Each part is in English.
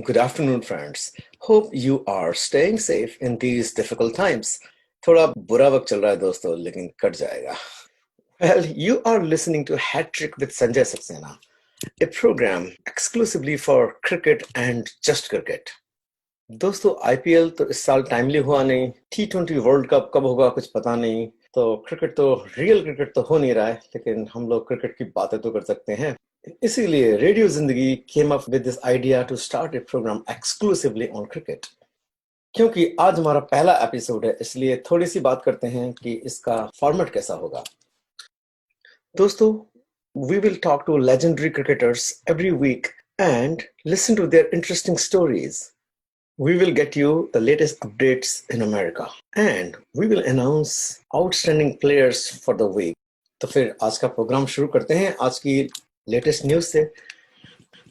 Good afternoon, friends. Hope you are staying safe in these difficult times. थोड़ा बुरा वक्त चल रहा है दोस्तों, लेकिन कट जाएगा. Well, you are listening to Hat Trick with Sanjay Saxena, a program exclusively for cricket and just cricket. दोस्तों आईपीएल तो इस साल टाइमली हुआ नहीं, T20 वर्ल्ड कप कब होगा कुछ पता नहीं, तो क्रिकेट तो रियल क्रिकेट तो हो नहीं रहा है, लेकिन हम लोग क्रिकेट की बातें तो कर सकते हैं. इसीलिए रेडियो जिंदगी came up with this idea to start a program exclusively on cricket. क्योंकि आज हमारा पहला एपिसोड है, इसलिए थोड़ी सी बात करते हैं कि इसका फॉर्मेट कैसा होगा. दोस्तों, we will talk to legendary cricketers every week and listen to their interesting stories. We will get you the latest updates in America and we will announce outstanding players for the week. तो फिर आज का programme शुरू करते हैं आज की latest news से.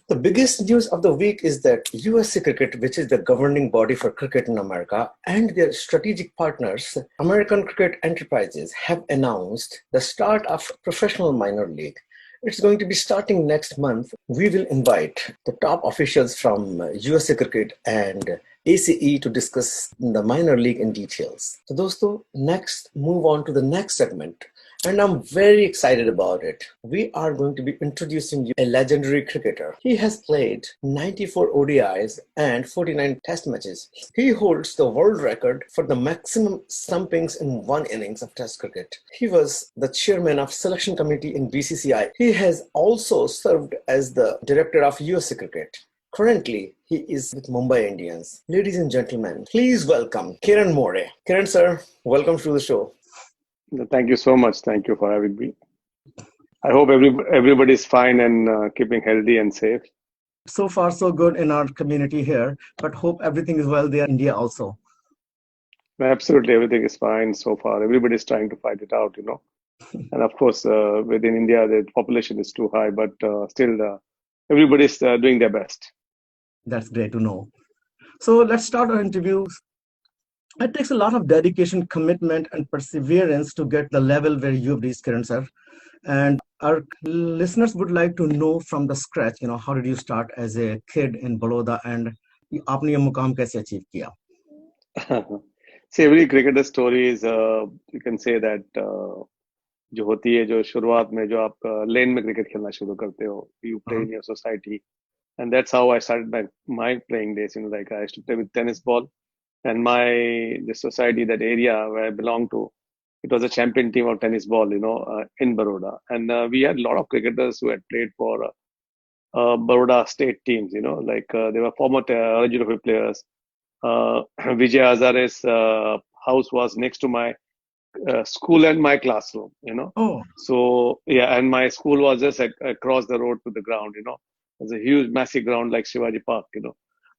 The biggest news of the week is that USA Cricket, which is the governing body for cricket in America, and their strategic partners, American Cricket Enterprises, have announced the start of professional minor league. It's going to be starting next month. We will invite the top officials from USA Cricket and ACE to discuss the minor league in details. So, dosto, next move on to the next segment. And I'm very excited about it. We are going to be introducing you a legendary cricketer. He has played 94 ODIs and 49 test matches. He holds the world record for the maximum stumpings in one innings of test cricket. He was the chairman of selection committee in BCCI. He has also served as the director of USA Cricket. Currently, he is with Mumbai Indians. Ladies and gentlemen, please welcome Kiran More. Kiran sir, welcome to the show. Thank you so much. Thank you for having me. I hope everybody is fine and keeping healthy and safe. So far, so good in our community here, but hope everything is well there in India also. Absolutely, everything is fine so far. Everybody is trying to fight it out, And of course, within India, the population is too high, but still, everybody is doing their best. That's great to know. So let's start our interview. It takes a lot of dedication, commitment, and perseverance to get the level where you've reached, Kiran sir. And our listeners would like to know from the scratch, how did you start as a kid in Baroda and आपने ये मुकाम कैसे achieve किया? See, every cricketer story is, you can say that, जो होती है जो शुरुआत में जो आप लेन में क्रिकेट खेलना शुरू करते हो, you play in your society, and that's how I started my playing days. Like I used to play with tennis ball. And the society, that area where I belonged to, it was a champion team of tennis ball, in Baroda. And we had a lot of cricketers who had played for Baroda state teams, like they were former Ranji Trophy players. Vijay Hazare's house was next to my school and my classroom, Oh. So, yeah, and my school was just across the road to the ground, There's a huge, massive ground like Shivaji Park,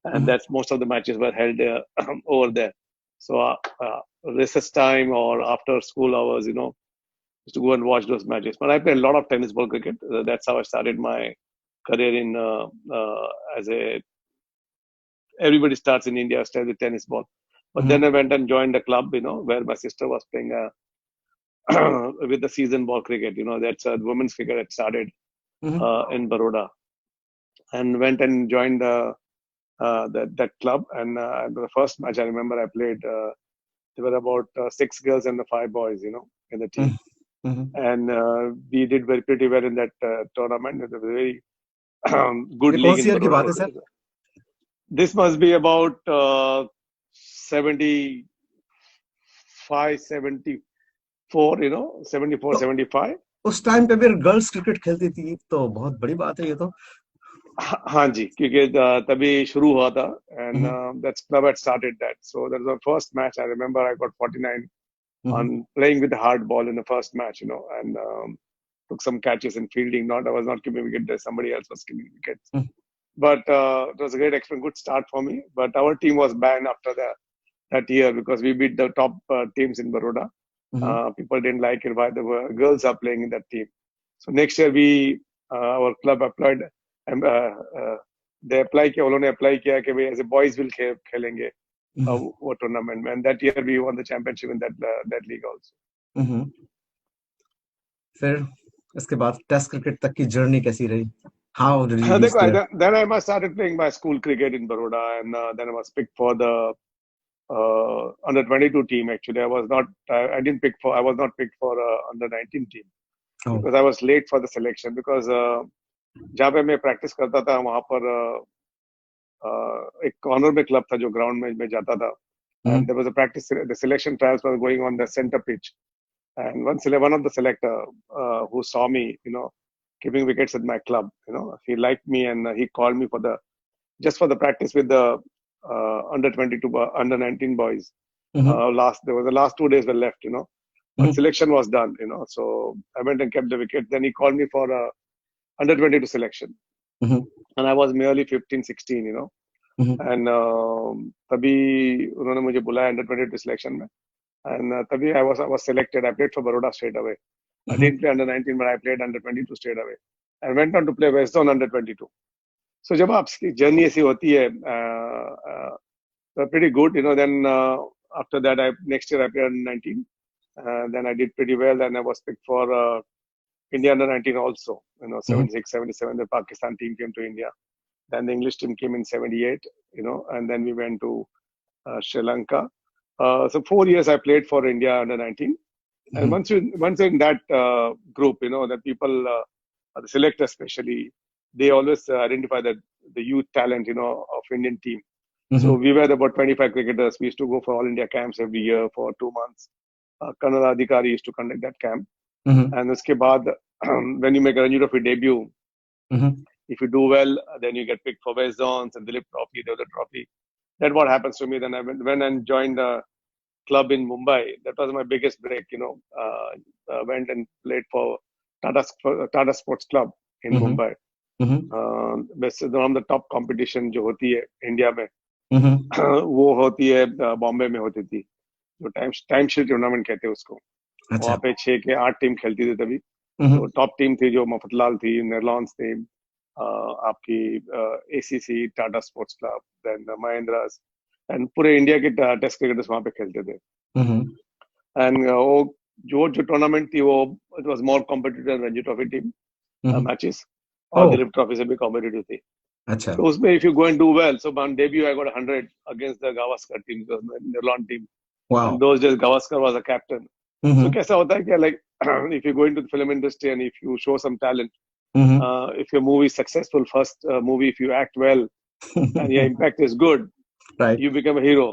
And that's most of the matches were held over there. So recess time or after school hours, used to go and watch those matches. But I played a lot of tennis ball cricket. That's how I started my career in everybody starts in India starts with tennis ball. But then I went and joined a club, where my sister was playing with the season ball cricket. That's women's cricket that started in Baroda, and went and joined that club. And the first match I remember I played, there were about 6 girls and 5 boys, in the team. And we did pretty well in that tournament. It was a very good league in Baroda. This must be about 75, 74, 74, 75. उस time पे फिर girls cricket खेलती थी, तो बहुत बड़ी बात है ये तो. हाँ जी, क्योंकि तभी शुरू हुआ था, and that club had started that. So that was the first match. I remember I got 49 on playing with the hard ball in the first match, and took some catches in fielding. I was not keeping wicket, somebody else was keeping wickets. But it was a great experience, good start for me. But our team was banned after that year because we beat the top teams in Baroda. People didn't like it why the girls are playing in that team. So next year our club applied. They उन्होंने apply किया कि भाई as a boys will खेलेंगे वो tournament में, and that year we won the championship in that league also. फिर इसके बाद टेस्ट क्रिकेट तक की जर्नी कैसी रही? How did you reach देखो, there? then I started playing my school cricket in Baroda, and then I was picked for the under 22 team. Actually, I didn't pick for. I was not picked for under 19 team Oh. because I was late for the selection. Because जहाँ पे मैं practice करता था वहाँ पर एक corner में club था जो ground में मैं जाता था, and there was a practice. The selection trials were going on the center pitch, and one of the selector who saw me, keeping wickets at my club, he liked me, and he called me for the just for the practice with the under 22 under 19 boys. There was the last 2 days were left, but selection was done, so I went and kept the wicket. Then he called me for a under 22 selection, and I was merely 15 16, and तभी उन्होंने मुझे बुलाया under 22 selection में, and तभी I was selected. I played for Baroda straight away. I didn't play under 19, but I played under 22 straight away, and went on to play West Zone under 22. So जब आपकी journey ऐसी होती है, pretty good, then after that, next year I played under 19. Then I did pretty well, and I was picked for India under 19 also. 76, 77, the Pakistan team came to India. Then the English team came in 78, and then we went to Sri Lanka. So 4 years I played for India under 19. And once you're in that group, that people, the selectors especially, they always identify the youth talent, of Indian team. So we were about 25 cricketers. We used to go for All India camps every year for 2 months. Colonel Adhikari used to conduct that camp. And uske baad, when you make a Ranji Trophy debut, if you do well, then you get picked for West Zones and Dilip Trophy, the other trophy. That's what happens to me. Then I went and joined the club in Mumbai. That was my biggest break, went and played for Tata Sports Club in Mumbai. वैसे तो हम the top competition जो होती है India में वो होती है बॉम्बे में होती थी, जो टाइम शीट टूर्नामेंट कहते हैं उसको। वहाँ पे 6 के 8 टीम खेलती थी तभी। तो टॉप टीम थी जो मफतलाल थी, नेरलॉन्स थी, आपकी ACC, Tata sports club, then Mahindras, and पूरे इंडिया के टेस्ट क्रिकेटर्स वहाँ पे खेलते थे। एंड वो जो टूर्नामेंट थी वो it was more competitive Ranji Trophy team matches, और दिलीप ट्रॉफी से भी कॉम्पिटिटिव थी। अच्छा। तो उसमें if you go and do well, so on debut I got 100 against the Gavaskar team, Nirlon team. And those days Gavaskar was a captain. So कैसा होता है कि like if you go into the film industry and if you show some talent, if your movie is successful, first movie, if you act well and your impact is good, right, you become a hero.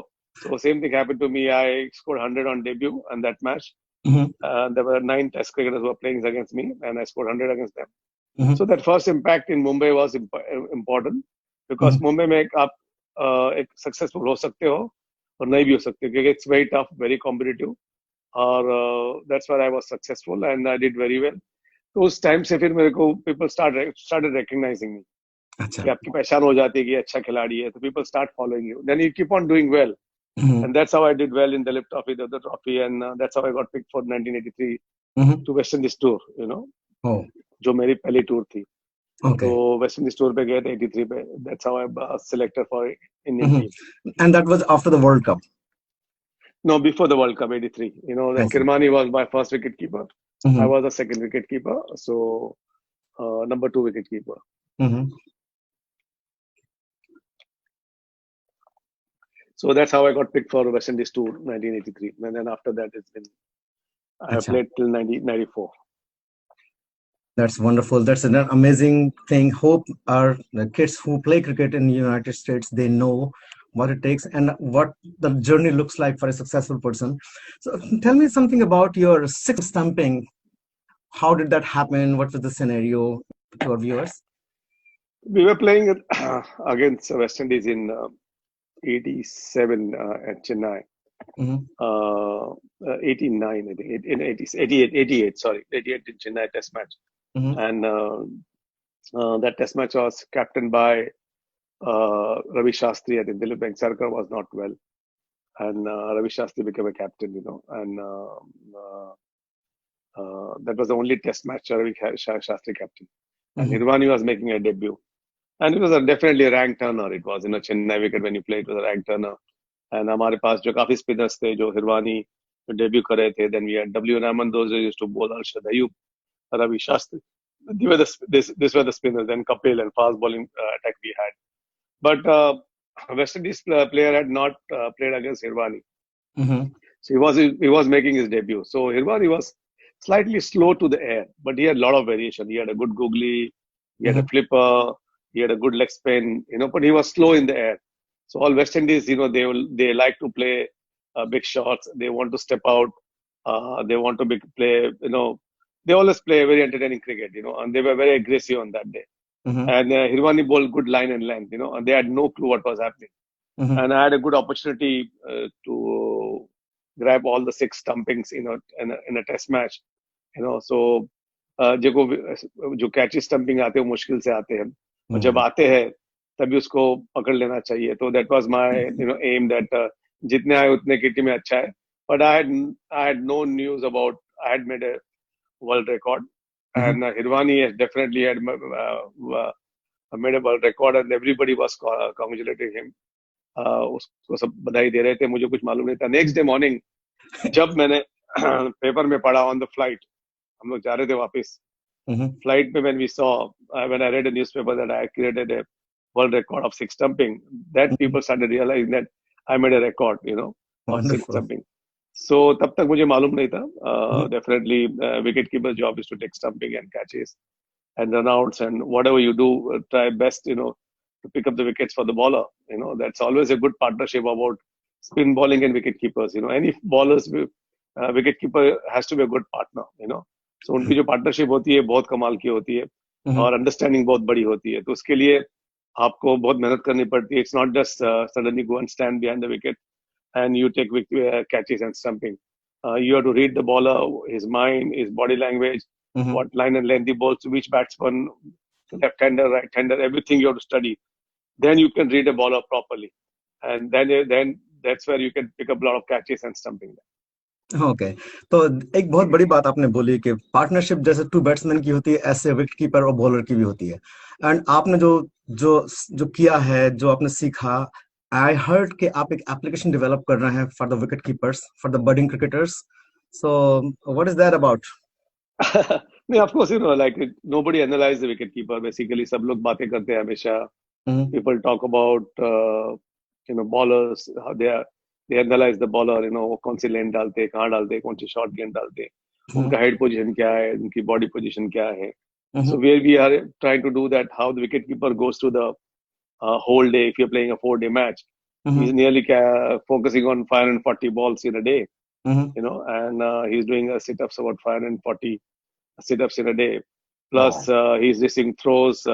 So same thing happened to me. I scored 100 on debut on that match. There were 9 test cricketers who were playing against me, and I scored 100 against them. So that first impact in Mumbai was important, because Mumbai में आप एक successful हो सकते हो और नहीं भी हो सकते, क्योंकि it's very tough, very competitive. और that's why I was successful and I did very well. तो उस टाइम से फिर मेरे को people started recognizing me. अच्छा। कि आपकी पहचान हो जाती है कि अच्छा खिलाड़ी है, तो people start following you. Then you keep on doing well. And that's how I did well in the Dilip Trophy, the other trophy, and that's how I got picked for 1983 to West Indies tour, Oh. जो मेरी पहली tour थी। Okay. तो West Indies tour पे गए थे 83 पे। That's how I was selected for Indian team. And that was after the World Cup? No, before the World Cup, 83. Then Kirmani was my first wicket keeper. I was the second wicket keeper, so number 2 wicket keeper. So that's how I got picked for West Indies tour 1983. And then after that, I played till 1994. That's wonderful. That's an amazing thing. Hope our the kids who play cricket in the United States, they know what it takes and what the journey looks like for a successful person. So tell me something about your 6 stumping. How did that happen? What was the scenario to our viewers? We were playing against West Indies in 87 at Chennai. 89, I think, in 88 in Chennai test match. And that test match was captained by Ravi Shastri. I think Dilip Vengsarkar was not well, and Ravi Shastri became a captain, and that was the only test match Ravi Shastri captain. And Hirvani was making a debut, and it was definitely a rank turner. It was, Chennai wicket when you play, it was a rank turner. And हमारे पास जो काफी spinners थे, जो Hirwani debut कर रहे थे, then we had W. Raman, those days used to bowl Arshad Ayub, Ravi Shastri. This were the spinners, then Kapil and fast bowling attack we had. But West Indies player had not played against Hirvani. Mm-hmm. So he was making his debut. So Hirvani was slightly slow to the air, but he had a lot of variation. He had a good googly, he had a Mm-hmm. flipper, he had a good leg spin, but he was slow in the air. So all West Indies, they like to play big shots. They want to step out. They want to play. They always play very entertaining cricket. And they were very aggressive on that day. Mm-hmm. And Hirvani bowled good line and length. And they had no clue what was happening. Mm-hmm. And I had a good opportunity to grab all the six stumpings, in a test match. So जो कैची stumping आते हैं वो मुश्किल से आते हैं और जब आते हैं तभी उसको पकड़ लेना चाहिए तो that was my aim that जितने आए उतने की टीम में अच्छा है but I had no news about I had made a world record Mm-hmm. and Hirvani has definitely had made a world record and everybody was congratulating him. उसको सब बधाई दे रहे थे मुझे कुछ मालूम नहीं था नेक्स्ट डे मॉर्निंग जब मैंने पेपर में पढ़ा ऑन द फ्लाइट हम लोग जा रहे थे वापस Mm-hmm. flight में when we saw when I read a newspaper that I created a world record of six stumping that Mm-hmm. people started realizing that I made a record of six Wonderful. stumping so तब तक मुझे मालूम नहीं था Mm-hmm. definitely wicket keeper's job is to take stumping and catches and run outs and whatever you do try best to pick up the wickets for the bowler that's always a good partnership about spin bowling and wicket keepers any bowlers wicket keeper has to be a good partner so उनकी जो partnership होती है बहुत कमाल की होती है Mm-hmm. और अंडरस्टैंडिंग बहुत बड़ी होती है तो उसके लिए आपको बहुत मेहनत करनी पड़ती है it's not just suddenly go and stand behind the wicket and you take catches and stumping. You have to read the bowler, his mind, his body language, Mm-hmm. what line and length he bowls to which batsman, left-hander, right-hander, everything you have to study. Then you can read a bowler properly, and then that's where you can pick up a lot of catches and stumping. Okay तो एक बहुत बड़ी बात आपने बोली कि partnership जैसे to batsman की होती है ऐसे विकेट कीपर और बॉलर की भी होती है एंड आपने जो जो जो किया है जो आपने सीखा आई हर्ड कि आप एक एप्लीकेशन डेवलप कर रहे हैं for the wicket keepers for the budding cricketers so what is that about नहीं, of course, like nobody analyze the wicket keeper. Basically, सब लोग बातें करते हैं हमेशा. People talk about bowlers, how they analyze the bowler, वो कौन सी लेन डालते हैं, कहाँ डालते हैं, कौन सी शॉर्ट गेंद डालते हैं, उनका हेड पोजीशन क्या है, उनकी बॉडी पोजीशन क्या है. So where we are trying to do that, how the wicket keeper goes to the whole day. If you're playing a 4-day match, he's nearly focusing on 540 balls in a day. And he's doing sit-ups about 540 sit-ups in a day. Plus, he's missing throws.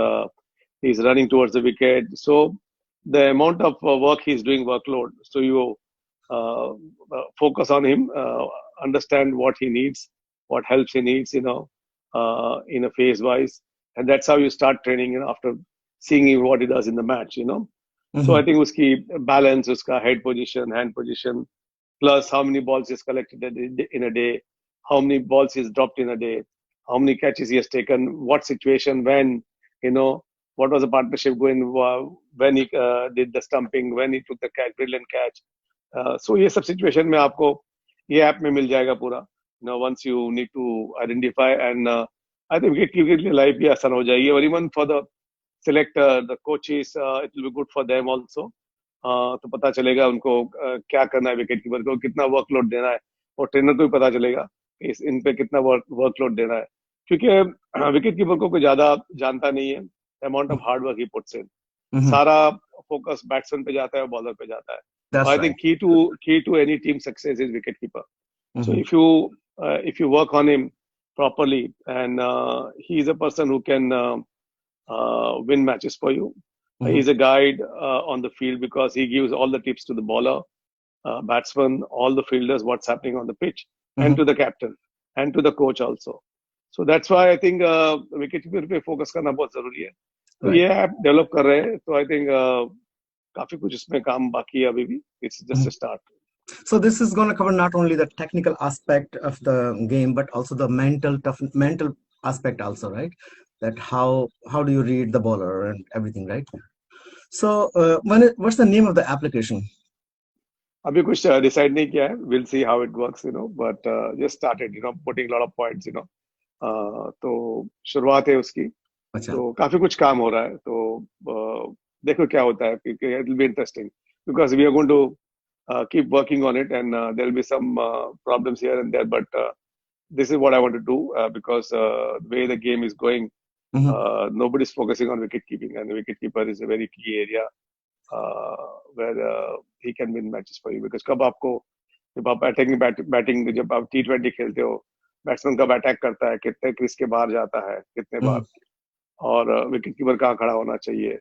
He's running towards the wicket. So the amount of work he's doing, workload. So you focus on him, understand what he needs, what helps he needs, in a phase-wise, and that's how you start training. After seeing what he does in the match, So I think uski balance, uska head position, hand position, plus how many balls he's collected in a day, how many balls he's dropped in a day, how many catches he has taken, what situation, when, what was the partnership going, when he did the stumping, when he took the catch, brilliant catch. So ये सब situation में आपको ये app में मिल जाएगा पूरा. Once you need to identify and I think wicket keeper के लिए life भी आसान हो जाएगी और even for the selector, the coaches, it will be good for them also. तो पता चलेगा उनको क्या करना है विकेट कीपर को कितना वर्कलोड देना है और ट्रेनर को भी पता चलेगा इन पे कितना वर्कलोड देना है क्योंकि विकेट कीपर को कोई ज्यादा जानता नहीं है amount of hard work he puts in सारा फोकस बैट्समैन पे जाता है और बॉलर पे जाता है आई थिंक की to any team success is wicket keeper so if you work on him properly and he is a person who can win matches for you. He's a guide on the field because he gives all the tips to the bowler, batsman, all the fielders, what's happening on the pitch, and to the captain, and to the coach also. So that's why I think wicket-keeper पे focus करना बहुत जरूरी है. तो ये app develop कर रहे हैं. तो I think काफी कुछ इसमें काम बाकी है अभी भी. It's just a start. So this is going to cover not only the technical aspect of the game, but also the mental aspect also, right? That how do you read the bowler and everything, right? So what's the name of the application? अभी कुछ decide नहीं किया है. We'll see how it works, but just started, putting a lot of points, तो शुरुआत है उसकी, अच्छा। तो काफी कुछ काम हो रहा है, तो देखो क्या होता है, क्योंकि it will be interesting because we are going to keep working on it, and there will be some problems here and there, but this is what I want to do because the way the game is going, nobody's focusing on wicket keeping, and the wicket keeper is a very key area where he can win matches for you. Because कब आपको जब आप attacking batting जब आप T20 खेलते हो, batsman कब attack करता है, कितने क्रीज के बाहर जाता है, कितने बार, और विकेट कीपर कहाँ खड़ा होना चाहिए,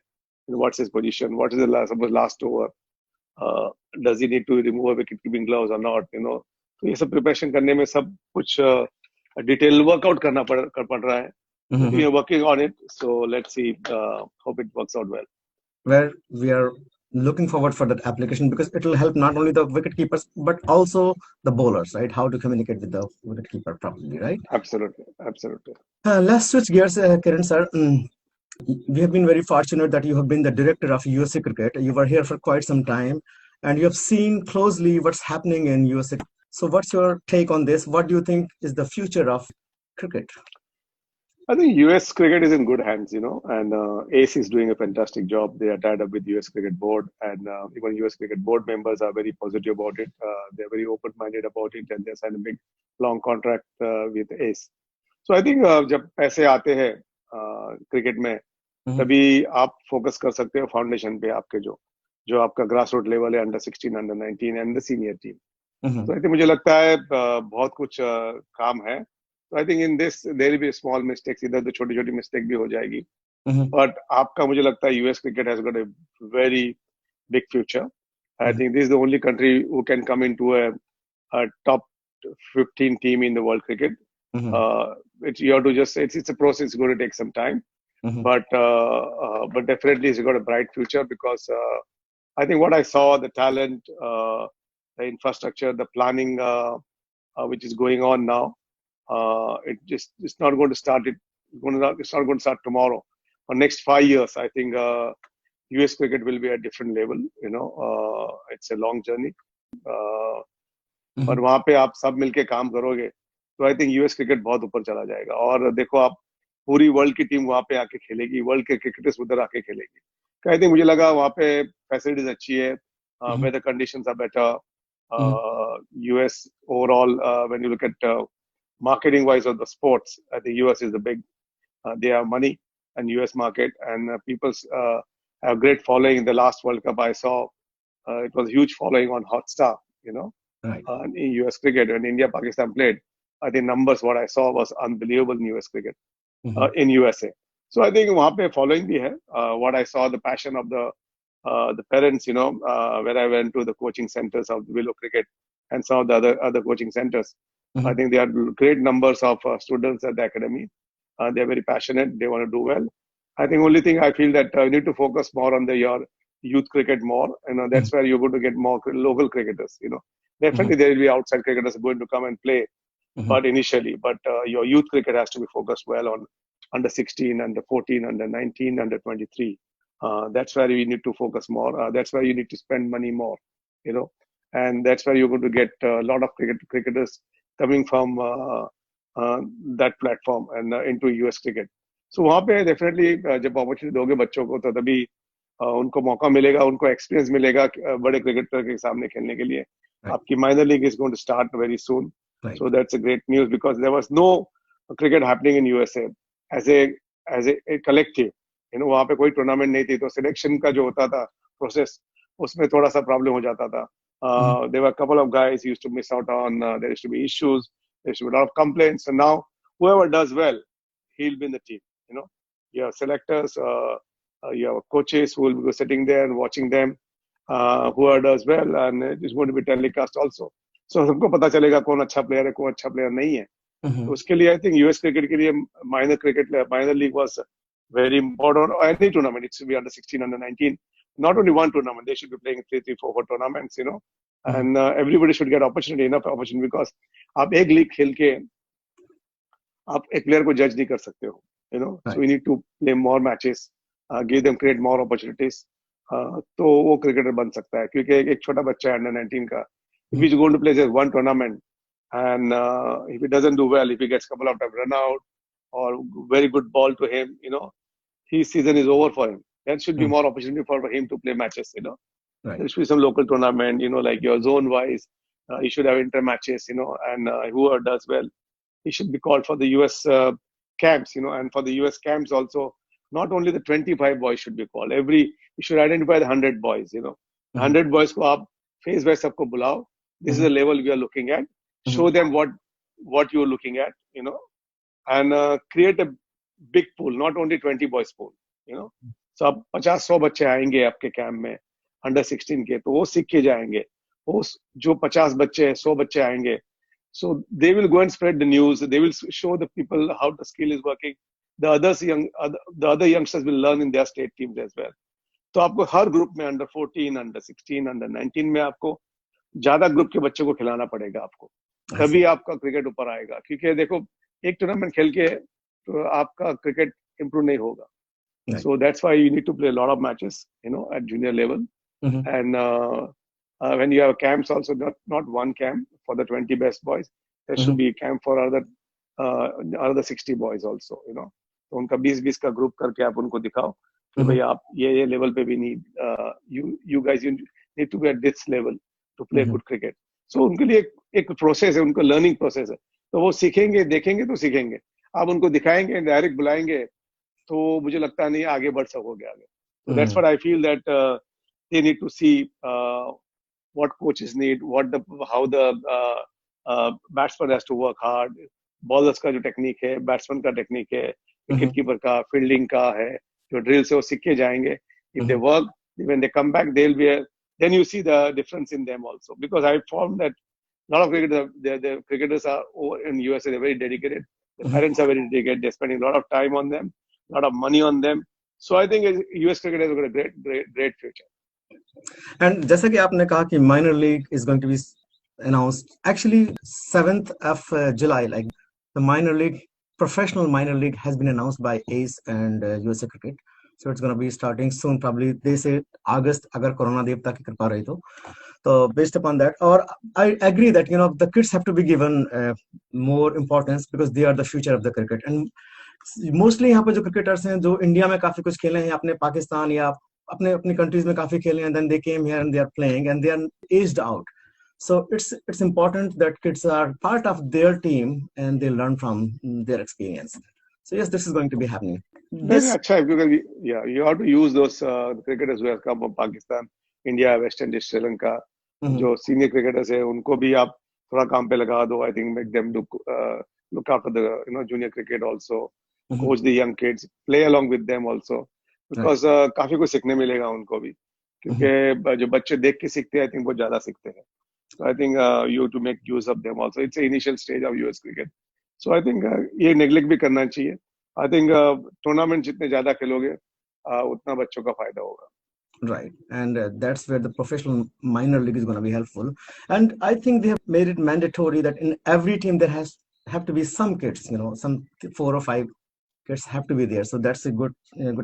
what's his position, what is the suppose last over, does he need to remove a wicket keeping gloves or not, तो ये सब प्रिपरेशन करने में सब कुछ डिटेल वर्कआउट करना पड़ रहा है. We are working on it, so let's see, hope it works out well. Where we are looking forward for that application because it will help not only the wicket keepers but also the bowlers, right? How to communicate with the wicket keeper properly, right? Absolutely. Let's switch gears, Kiran sir. We have been very fortunate that you have been the director of USA Cricket. You were here for quite some time, and you have seen closely what's happening in USA. So, what's your take on this? What do you think is the future of cricket? I think US cricket is in good hands, and ACE is doing a fantastic job. They are tied up with US Cricket Board, and even US Cricket Board members are very positive about it. They're very open-minded about it, and they signed a big, long contract with ACE. So I think जब पैसे आते हैं cricket में, तभी आप focus कर सकते हो फाउंडेशन पे, आपके जो आपका ग्रास रूट लेवल है, under 16, under 19 and the senior team. तो आई थिंक मुझे लगता है बहुत कुछ काम है. So I think in this there will be small mistakes, इधर तो छोटी छोटी मिस्टेक भी हो जाएगी, but आपका मुझे लगता है US cricket has got a very big future. I think this is the only country who can come into a top 15 team in the world cricket. You have to just it's a process. It's going to take some time, but definitely it's got a bright future because I think what I saw, the talent, the infrastructure, the planning, which is going on now. It's not going to start. It's not going to start tomorrow. For next 5 years, I think US cricket will be at a different level. It's a long journey. पर वहाँ पे आप सब मिलके काम करोगे, तो I think US cricket बहुत ऊपर चला जाएगा. और देखो, आप पूरी वर्ल्ड की टीम वहाँ पे आके खेलेगी, वर्ल्ड के क्रिकेटर्स उधर आके खेलेगी. आई थिंक मुझे लगा वहाँ पे फैसिलिटीज अच्छी है, weather conditions are better. US overall, when you look at marketing wise of the sports, I think US is the big, they have money and US market, and people have great following. In the last World Cup I saw, it was huge following on Hotstar, right. In US cricket. When India Pakistan played, I think numbers what I saw was unbelievable in US cricket, in USA. So I think वहाँ पे following भी है. What I saw, the passion of the parents, when I went to the coaching centers of Willow Cricket and some of the other coaching centers, I think they are great numbers of students at the academy. They are very passionate. They want to do well. I think only thing I feel that you need to focus more on your youth cricket more. That's where you're going to get more local cricketers. Definitely there will be outside cricketers going to come and play, but initially. But your youth cricket has to be focused well on under 16, under 14, under 19, under 23. That's where you need to focus more. That's where you need to spend money more. And that's where you're going to get a lot of cricketers coming from that platform and into US cricket. So वहाँ पे definitely जब opportunity दोगे बच्चों को, तो तभी उनको मौका मिलेगा, उनको experience मिलेगा बड़े क्रिकेटर के सामने खेलने के लिए. आपकी minor league is going to start very soon. Right. So that's a great news because there was no cricket happening in USA as a collective. वहाँ पे कोई टूर्नामेंट नहीं थी, तो सिलेक्शन का जो होता था प्रोसेस, उसमें थोड़ा सा प्रॉब्लम हो जाता था. There were a couple of guys used to miss out on. There used to be issues. There used to be a lot of complaints. And now, whoever does well, he'll be in the team. You have selectors, you have coaches who will be sitting there and watching them. Whoever does well, and it is going to be telecast also. So सबको पता चलेगा कौन अच्छा player है, कौन अच्छा player नहीं है. तो उसके लिए I think US cricket के लिए minor league was very important. Or any tournament, it should be under 16, under 19. Not only one tournament, they should be playing 3, 4 tournaments, and everybody should get enough opportunity, because आप एक league खेल के आप एक player को जज नहीं कर सकते हो, so we need to play more matches, create more opportunities, तो वो क्रिकेटर बन सकता है. क्योंकि एक छोटा बच्चा है अंडर 19 का, if he's going to play just one tournament, and if he doesn't do well, if he gets couple of times run out, or very good ball to him, his season is over for him. There should be more opportunity for him to play matches, Right. There should be some local tournament, like your zone wise. You should have inter matches, and whoever does well, he should be called for the US camps, and for the US camps also, not only the 25 boys should be called. You should identify the 100 boys, 100 boys ko aap phase by sabko bulao. This is the level we are looking at. Show them what you're looking at, and create a big pool, not only 20 boys pool, So अब 50-100 बच्चे आएंगे आपके camp में under 16 के, तो वो सीख के जाएंगे. वो जो 50 बच्चे 100 बच्चे आएंगे, so they will go and spread the news. They will show the people how the skill is working. The other youngsters will learn in their state teams as well. तो आपको हर ग्रुप में अंडर 14, अंडर 16, अंडर 19 में आपको ज्यादा group के बच्चों को खिलाना पड़ेगा आपको, तभी आपका क्रिकेट ऊपर आएगा. क्योंकि देखो एक टूर्नामेंट खेल के तो आपका क्रिकेट इंप्रूव नहीं होगा. So that's why you need to play a lot of matches, at junior level. And when you have camps also, not one camp for the 20 best boys, there should be a camp for other 60 boys also, तो उनका 20-20 का group करके आप उनको दिखाओ कि भाई आप ये लेवल पे भी need you guys you need to be at this level to play good cricket. So उनके लिए एक प्रोसेस है, उनका लर्निंग प्रोसेस है. तो वो सीखेंगे, देखेंगे तो सीखेंगे. आप उनको दिखाएंगे, डायरेक्ट बुलाएंगे, तो मुझे लगता नहीं आगे बढ़ सकोगे आगे. So that's what I feel that they need to see what coaches need, how the batsman has to work hard. Bowlers का जो टेक्निक है, बैट्समैन का टेक्निक है, विकेट कीपर का, फील्डिंग का है, जो ड्रिल से वो सीख के जाएंगे. If they work, when they come back, then you see the difference in them also. Because I found that a lot of the cricketers are in USA, they're very dedicated. The parents are very dedicated. They're spending a lot of time on them, a lot of money on them. So I think US cricket has got a great future. And जैसा कि आपने कहा कि minor league is going to be announced actually 7th of July, like the professional minor league has been announced by ACE and USA Cricket. So it's going to be starting soon, probably they say August, अगर corona देवता की कृपा रही तो. So based upon that, or I agree that the kids have to be given more importance because they are the future of the cricket. And mostly यहाँ पे जो cricketers हैं जो इंडिया में काफी कुछ खेले हैं, अपने पाकिस्तान या अपनी कंट्रीज में काफी खेले हैं, then they came here and they are playing and they are aged out. So it's important that kids are part of their team and they learn from their experience. So yes, this is going to be happening. अच्छा है because you have to use those cricketers who have come from Pakistan, India, West Indies, Sri Lanka. जो senior cricketers है उनको भी आप थोड़ा काम पे लगा दो. I think make them look after the junior cricket also. Coach the young kids, play along with them also, because काफी कुछ सीखने मिलेगा उनको भी, क्योंकि जो बच्चे देख के सीखते हैं, I think बहुत ज्यादा सीखते हैं. So I think you have to make use of them also. It's the initial stage of US cricket. So I think ये neglect भी करना चाहिए. I think tournament जितने ज्यादा खेलोगे उतना बच्चों का फायदा होगा. Right, and that's where the professional minor league is going to be helpful. And I think they have made it mandatory that in every team there have to be some kids, some 4 or 5 kids have to be there. So that's a good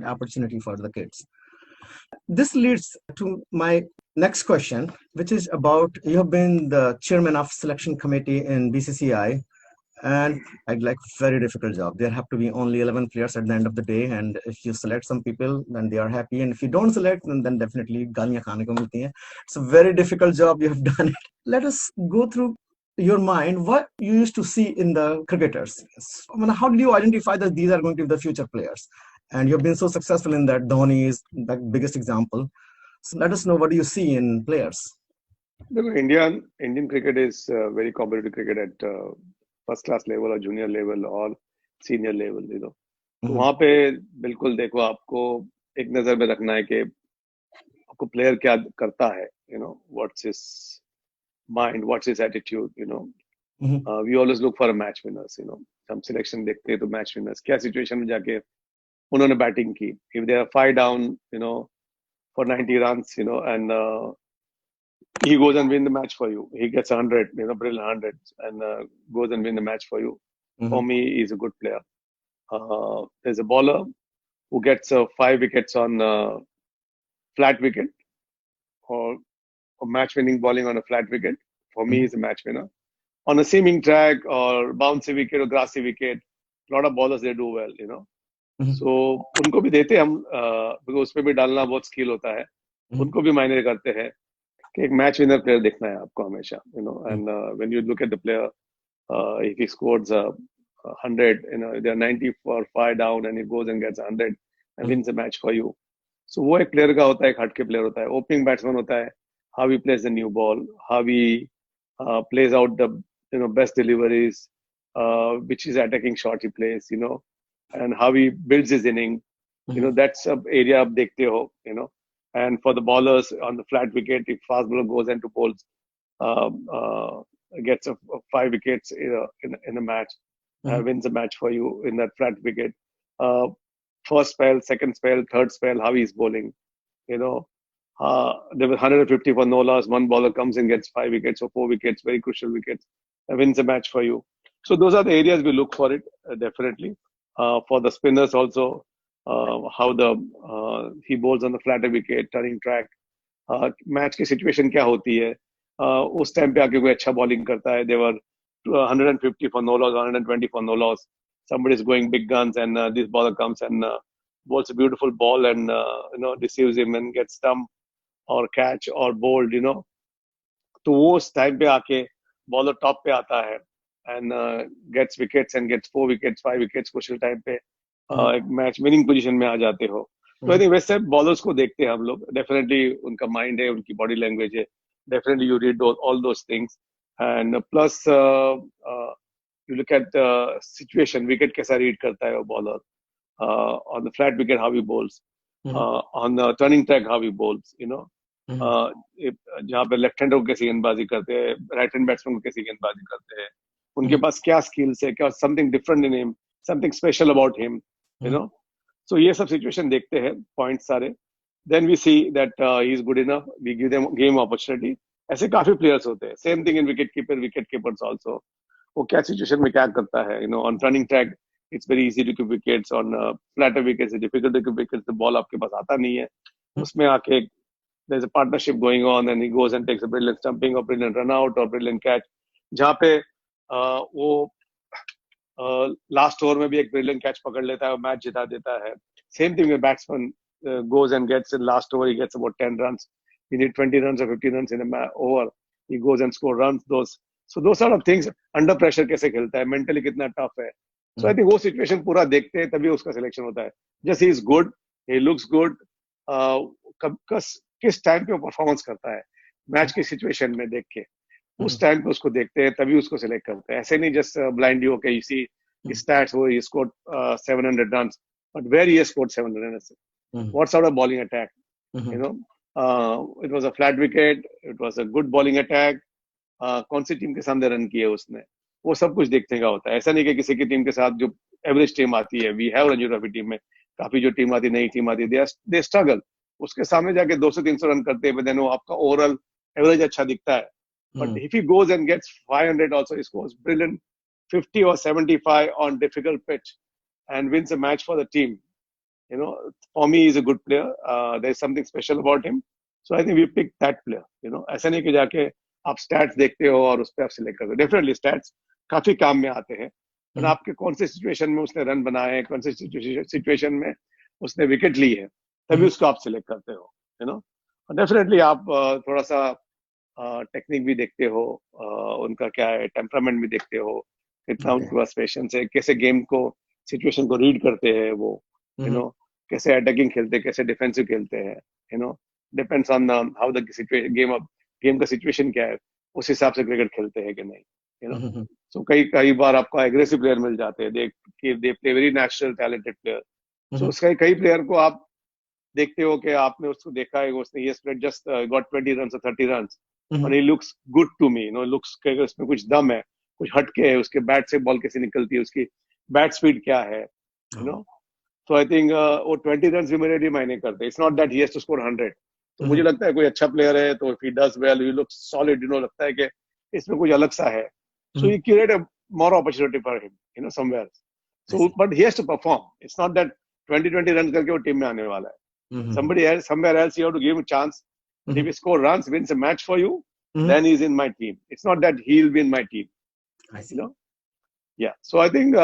opportunity for the kids. This leads to my next question, which is about, you have been the chairman of selection committee in BCCI, and I'd like very difficult job. There have to be only 11 players at the end of the day, and if you select some people, then they are happy, and if you don't select, then definitely गालियां खाने को मिलती हैं. It's a very difficult job. You have done it. Let us go through your mind what you used to see in the cricketers. I mean, how did you identify that these are going to be the future players? And you've been so successful in that. Dhoni is the biggest example. So let us know, what do you see in players? Indian cricket is very competitive cricket at first class level or junior level or senior level, तो वहाँ पे बिल्कुल देखो, आपको एक नजर में रखना है कि आपको प्लेयर क्या करता है, what's his mind, what's his attitude, we always look for a match winners, हम सिलेक्शन देखते हैं तो मैच विनर्स क्या सिचुएशन में जाके उन्होंने बैटिंग की. if they are 5 down, for 90 runs, and he goes and win the match for you. He gets 100, brilliant 100, and goes and win the match for you. For me, he's a good player. There's a bowler who gets 5 wickets on flat wicket, or match-winning bowling on a flat wicket. For me, he's a match winner. On a seaming track or bouncy wicket or grassy wicket, lot of bowlers they do well, you know. Mhm. So उनको भी देते हम, because उसपे भी डालना बहुत skill होता है, उनको भी मायने करते हैं कि एक मैच विनर प्लेयर देखना है आपको हमेशा, you know. And when you look at the player, if he scores 100, you know, they're 90 for 5 down and he goes and gets 100 and wins the match for you. So वो एक player का होता है, एक हटके प्लेयर होता है. Opening batsman होता है, how he plays the new ball, how he plays out the, you know, best deliveries, which is attacking shot he plays, you know, and how he builds his inning, you know, that's a area आप देखते हो, you know. And for the bowlers on the flat wicket, if fast bowler goes into bowls, gets 5 wickets in a match, wins a match for you in that flat wicket. First spell, second spell, third spell, how he's bowling, you know. There was 150 for no loss. One bowler comes and gets 5 wickets or 4 wickets, very crucial wickets, wins a match for you. So those are the areas we look for it, definitely. For the spinners also, how he bowls on the flatter wicket, turning track. Match की situation क्या होती है, उस time पे आके कोई अच्छा bowling करता है. देवर 150 for no loss, 120 for no loss. Somebody is going big guns and this bowler comes and bowls a beautiful ball and you know, deceives him and gets stumped or catch or bowled, you know. तो वो उस time पे आके bowler top पे आता है and gets wickets and gets 4 wickets, 5 wickets crucial time पे एक मैच विनिंग पोजीशन में आ जाते हो. तो आई थिंक वैसे बॉलर्स को देखते हैं हम लोग, डेफिनेटली उनका माइंड है, उनकी बॉडी लैंग्वेज है, definitely you read all those things. And plus you look at situation, wicket कैसा रीड करता है वो bowler, on the flat wicket how he bowls, on the turning track how he bowls, you know. जहाँ पे left hander को कैसी गेंदबाजी करते हैं, राइट हैंड बैट्समैन को कैसी गेंदबाजी करते हैं, उनके पास क्या स्किल्स है, क्या something different in him, something special about him, you know. So ये सब सिचुएशन देखते हैं, पॉइंट सारे. Then we see that he is good enough, we give them game opportunity. ऐसे काफी प्लेयर्स होते हैं. Same thing in wicket keepers also. वो क्या सिचुएशन में क्या करता है, you know. On turning track it's very easy to keep wickets, on flatter wickets it's difficult to keep wickets. The ball आपके पास आता नहीं है, उसमें आके there's a partnership going on and he goes and takes a brilliant stumping or brilliant run out or brilliant catch, जहाँ पे वो last over में भी एक ब्रिलियंट कैच पकड़ लेता है और मैच जिता देता है. Same thing with batsman goes and gets in last over, he gets about 10 runs. You need 20 runs or 15 runs in a over. He goes and score runs. Those sort of things. Under pressure कैसे खेलता है, mentally कितना tough है. So I think वो situation पूरा देखते हैं तभी उसका selection होता है. Just he is good, he looks good. किस टाइम पे वो परफॉर्मेंस करता है मैच की सिचुएशन में देख के, उस टाइम पे उसको देखते हैं तभी उसको सिलेक्ट करते हैं. ऐसे नहीं just blindly okay you see stats, वो he scored 700 runs, but where he scored 700 runs, what sort of bowling attack, you know. It was a flat wicket, it was a good bowling attack, कौन सी team के सामने run किए उसने, वो सब कुछ देखने का होता है. ऐसा नहीं कि किसी की टीम के साथ जो एवरेज टीम आती है, we have Ranji Trophy team में काफी जो टीम आती है, नई टीम आती है, दे स्ट्रगल, उसके सामने जाके 200-300 रन करते हैं, देन वो आपका ओवरऑल एवरेज अच्छा दिखता है. But if he goes and gets 500 also, he scores brilliant 50 or 75 on difficult pitch and wins a match for the team, you know. For me, he's a good player. There's something special about him, so I think we picked that player, you know. ऐसा नहीं कि जाके आप stats देखते हो और उस पर आप सिलेक्ट करते हो. डेफिनेटली स्टैट्स काफी काम में आते हैं, पर आपके कौन से सिचुएशन में उसने रन बनाए हैं, कौन से सिचुएशन में उसने विकेट ली है, तभी उसको आप सिलेक्ट करते हो, यू नो. डेफिनेटली आप थोड़ा सा टेक्निक भी देखते हो, उनका क्या है, टेम्परामेंट भी देखते हो, कितना उनके पास पेशेंस है, कैसे गेम को, सिचुएशन को रीड करते हैं वो, यू नो, कैसे अटैकिंग खेलते हैं, कैसे डिफेंसिव खेलते हैं, you know. Depends on how the situation, game का सिचुएशन क्या है, उस हिसाब से क्रिकेट खेलते हैं कि नहीं, यू नो. सो कई बार आपको एग्रेसिव प्लेयर मिल जाते हैं, they play very natural talented player. So उसका कई प्लेयर को आप देखते हो कि आपने उसको देखा है, उसने ये spread just got 20 run or 30 runs और he looks good to me, no. Looks उसमें कुछ दम है, कुछ हटके है, उसके बैट से बॉल कैसे निकलती है, उसकी बैट स्पीड क्या है, यू नो. तो आई थिंक वो 20 रन भी मेरे लिए मायने करते हैं. It's not that he has to score 100. तो मुझे लगता है कोई अच्छा प्लेयर है तो if he does well, he looks solid, you know, लगता है कि इसमें कुछ अलग सा है, so he create a more opportunity for him, you know, somewhere. So but he has to perform. It's not that 20 run करके वो टीम में आने वाला है. Somebody else, somewhere else, you have to give him a chance. But if he scores runs, wins a match for you, then he's in my team. It's not that he'll be in my team. I see. You know? Yeah. So I think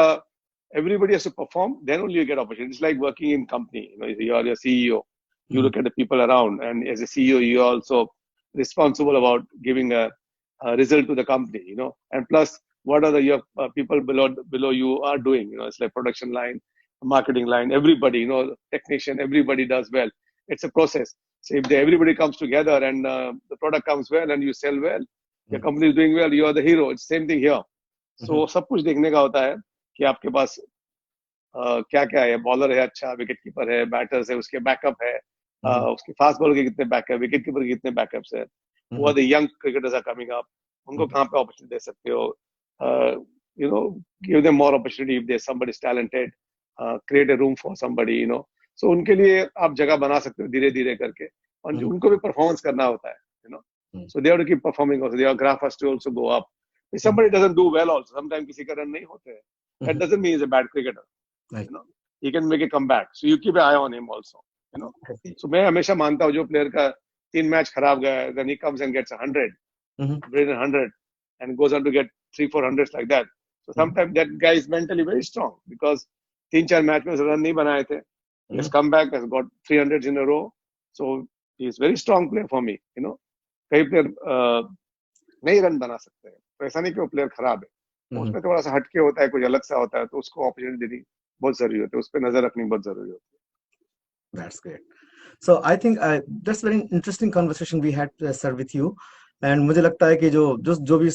everybody has to perform, then only you get opportunity. It's like working in company. You are your CEO. You look at the people around, and as a CEO, you're also responsible about giving a result to the company. And plus, what are your people below you are doing? It's like production line, marketing line, everybody. Technician, everybody does well. It's a process. So if everybody comes together and the product comes well and you sell well, your company is doing well, you are the hero. It's same thing here. So सब कुछ देखने का होता है कि आपके पास क्या क्या है, बॉलर है अच्छा, विकेट कीपर है, बैटर्स है, उसके बैकअप है, उसके फास्ट बॉलर के कितने बैकअप, विकेट कीपर के कितने बैकअप्स है, वो the young cricketers are coming up, उनको कहाँ पे अपॉर्चुनिटी दे सकते हो, give them more opportunity if there's somebody is talented, create a room for somebody, so उनके लिए आप जगह बना सकते हो धीरे धीरे करके, और उनको भी परफॉर्मेंस करना होता है, so they have to keep performing also, their graph has to also go up. If somebody doesn't do well also, sometimes किसी का रन नहीं होते हैं, that doesn't mean he's a bad cricketer. He can make a comeback, so you keep an eye on him also. So मैं हमेशा मानता हूँ जो प्लेयर का 3 मैच खराब गया, then he comes and gets 100, 100, and goes on to get 300-400 like that. So sometimes that guy is mentally very strong because 3-4 match में run नहीं बनाए थे. He has come back, has got 300s in a row. So he is very strong player for me. कई player नहीं run बना सकते हैं, तो ऐसा नहीं कि वो प्लेयर खराब है, उसमें थोड़ा सा हटके होता है, कुछ अलग सा होता है, तो उसको अपॉर्चुनिटी देनी बहुत जरूरी होती है, उस पर नजर रखनी बहुत जरूरी होती है. That's great. So I think that's very interesting conversation we had, sir, with you. And मुझे लगता है कि जो भी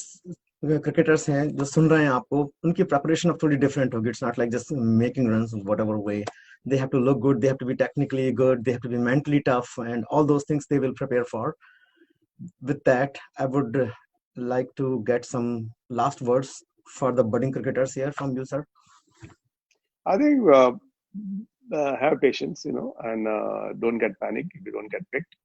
क्रिकेटर्स हैं जो सुन रहे हैं आपको, उनकी प्रिपरेशन अब थोड़ी डिफरेंट होगी. It's not like just making runs whatever way. They have to look good, they have to be technically good, they have to be mentally tough, and all those things they will prepare for. With that, I would like to get some last words for the budding cricketers here from you, sir. I think have patience, and don't get panicked if you don't get picked.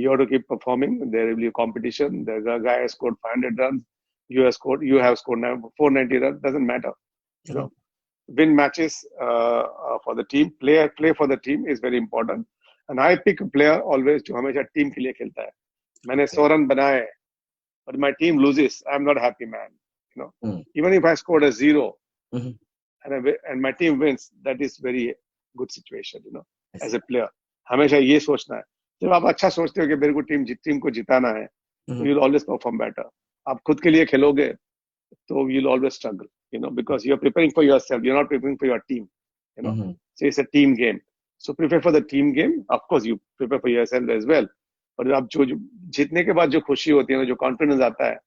You have to keep performing. There will be a competition. There's a guy who scored 500 runs. You have scored 490 runs. Doesn't matter. Win matches for the team. Play for the team is very important. And I pick a player always जो हमेशा team के लिए खेलता है. मैंने 100 run बनाए, but my team loses. I'm not happy, man. Even if I scored a 0 and my team wins, that is very good situation. As a player, हमेशा ये सोचना है. जब आप अच्छा सोचते हो कि मेरे को टीम को जिताना है, तो you'll always perform better. आप खुद के लिए खेलोगे, तो you'll always struggle. Because you're preparing for yourself. You're not preparing for your team. So it's a team game. So prepare for the team game. Of course, you prepare for yourself as well. और आप जो जीतने के बाद जो खुशी होती है ना, जो कॉन्फिडेंस आता है,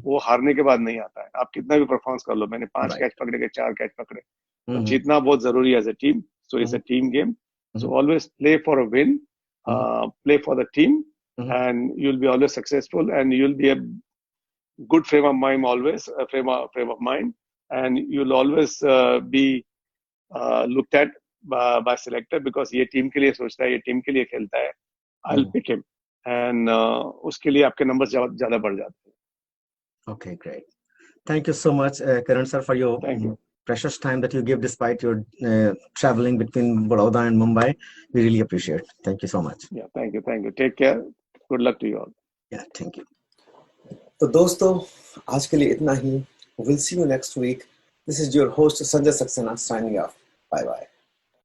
वो हारने के बाद नहीं आता है. आप कितना भी परफॉर्मेंस कर लो, मैंने 5 कैच पकड़े के 4 कैच पकड़े, तो जीतना बहुत जरूरी है as a team. So it's a team game. So always play for a win, play for the team, and you'll be always successful, and you'll be a good frame of mind, always a frame of mind, and you'll always be looked at by selector because ये team के लिए सोचता है, ये team के लिए खेलता है. I'll pick him, and उसके लिए आपके नंबर ज्यादा बढ़ जाते हैं. Okay, great. Thank you so much, Kiran sir, for your precious time that you give despite your traveling between Baroda and Mumbai. We really appreciate it. Thank you so much. Yeah, thank you. Take care. Good luck to you all. Yeah, thank you. तो दोस्तों, आज के लिए इतना ही. We'll see you next week. This is your host Sanjay Saxena signing off. Bye bye.